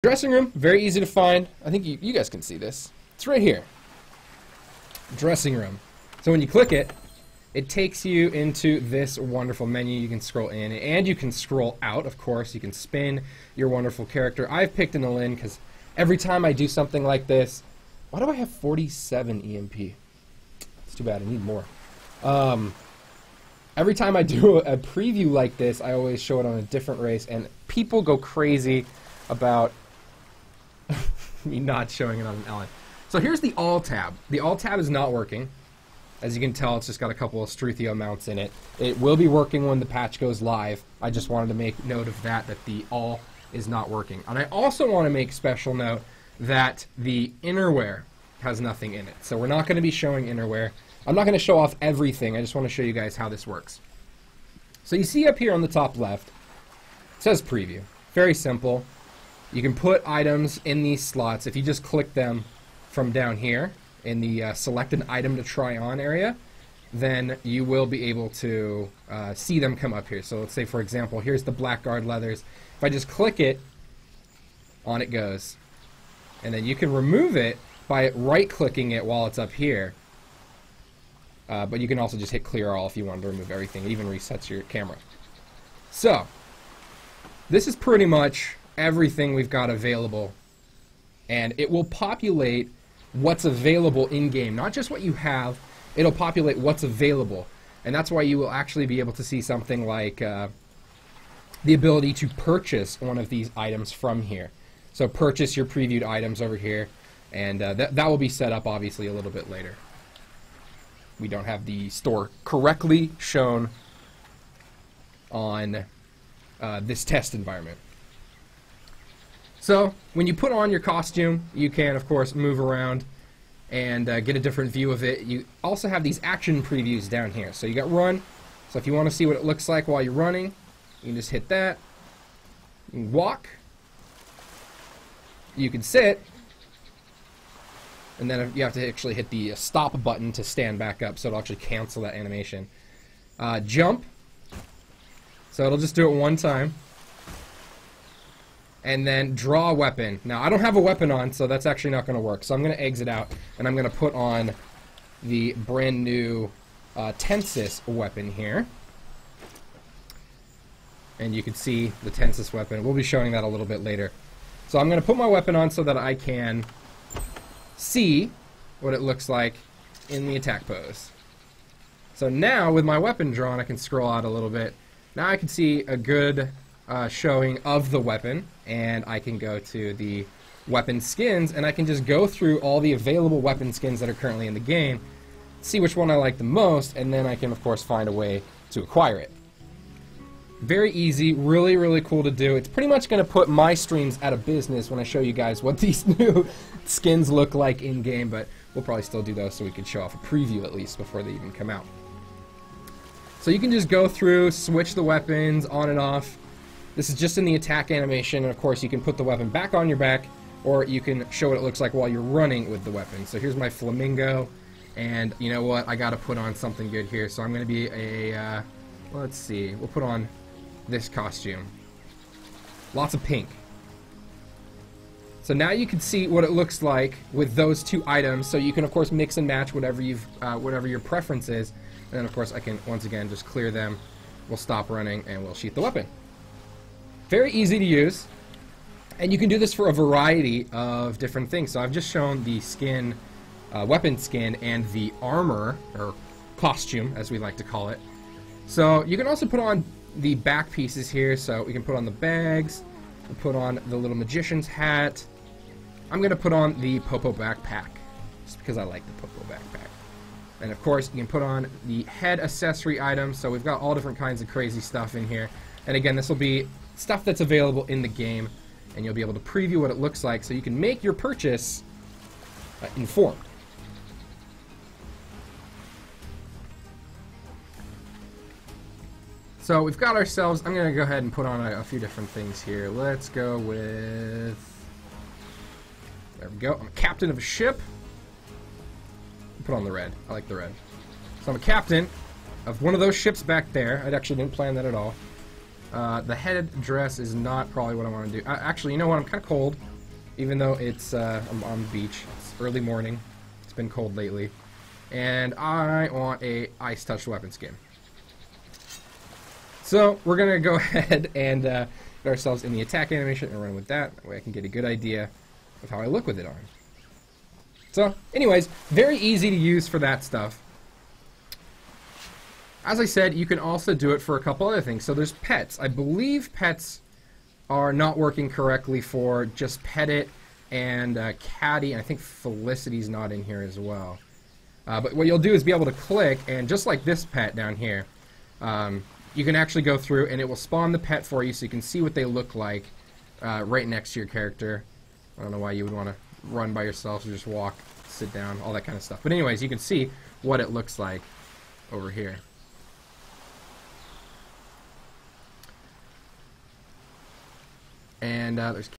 Dressing room, very easy to find. I think you guys can see this. It's right here. Dressing room. So when you click it, it takes you into this wonderful menu. You can scroll in and you can scroll out, of course. You can spin your wonderful character. I've picked an Lin because every time I do something like this, why do I have 47 EMP? It's too bad, I need more. Every time I do a preview like this, I always show it on a different race, and people go crazy about me not showing it on an Ellen. So here's the All tab. The All tab is not working. As you can tell, it's just got a couple of Struthio mounts in it. It will be working when the patch goes live. I just wanted to make note of that the All is not working. And I also want to make special note that the innerwear has nothing in it. So we're not going to be showing innerwear. I'm not going to show off everything. I just want to show you guys how this works. So you see up here on the top left, it says preview. Very simple. You can put items in these slots. If you just click them from down here in the select an item to try on area, then you will be able to see them come up here. So let's say, for example, here's the Blackguard leathers. If I just click it, on it goes. And then you can remove it by right-clicking it while it's up here. But you can also just hit clear all if you wanted to remove everything. It even resets your camera. So, this is pretty much everything we've got available, and it will populate what's available in-game. Not just what you have, it'll populate what's available. And that's why you will actually be able to see something like the ability to purchase one of these items from here. So purchase your previewed items over here, and that will be set up obviously a little bit later. We don't have the store correctly shown on this test environment. So when you put on your costume, you can of course move around and get a different view of it. You also have these action previews down here. So you got run. So if you want to see what it looks like while you're running, you can just hit that. You can walk. You can sit. And then you have to actually hit the stop button to stand back up, so it'll actually cancel that animation. Jump. So it'll just do it one time. And then draw a weapon. Now, I don't have a weapon on, so that's actually not going to work. So I'm going to exit out, and I'm going to put on the brand new Tensis weapon here. And you can see the Tensis weapon. We'll be showing that a little bit later. So I'm going to put my weapon on so that I can see what it looks like in the attack pose. So now, with my weapon drawn, I can scroll out a little bit. Now I can see a good showing of the weapon, and I can go to the weapon skins, and I can just go through all the available weapon skins that are currently in the game, see which one I like the most, and then I can of course find a way to acquire it. Very easy, really, really cool to do. It's pretty much going to put my streams out of business when I show you guys what these new skins look like in-game, but we'll probably still do those so we can show off a preview at least before they even come out. So you can just go through, switch the weapons on and off. This is just in the attack animation, and of course you can put the weapon back on your back, or you can show what it looks like while you're running with the weapon. So here's my flamingo, and you know what, I gotta put on something good here, so I'm gonna be a, let's see, we'll put on this costume. Lots of pink. So now you can see what it looks like with those two items, so you can of course mix and match whatever your preference is, and then of course I can once again just clear them, we'll stop running, and we'll sheath the weapon. Very easy to use, and you can do this for a variety of different things. So I've just shown the skin, weapon skin, and the armor, or costume as we like to call it. So you can also put on the back pieces here, so we can put on the bags, we'll put on the little magician's hat. I'm going to put on the Popo backpack, just because I like the Popo backpack. And of course, you can put on the head accessory items, so we've got all different kinds of crazy stuff in here. And again, this will be stuff that's available in the game, and you'll be able to preview what it looks like, so you can make your purchase informed. So we've got ourselves, I'm going to go ahead and put on a few different things here. Let's go with, there we go, I'm a captain of a ship. Put on the red, I like the red. So I'm a captain of one of those ships back there. I actually didn't plan that at all. The head dress is not probably what I want to do. Actually, you know what, I'm kind of cold. even though it's I'm on the beach. It's early morning. It's been cold lately. And I want a ice touch weapon skin. So we're going to go ahead and get ourselves in the attack animation and run with that. That way I can get a good idea of how I look with it on. So anyways, very easy to use for that stuff. As I said, you can also do it for a couple other things. So there's pets. I believe pets are not working correctly for just Pettit and Caddy. And I think Felicity's not in here as well. But what you'll do is be able to click, and just like this pet down here, you can actually go through and it will spawn the pet for you so you can see what they look like right next to your character. I don't know why you would want to run by yourself or just walk, sit down, all that kind of stuff. But anyways, you can see what it looks like over here. And there's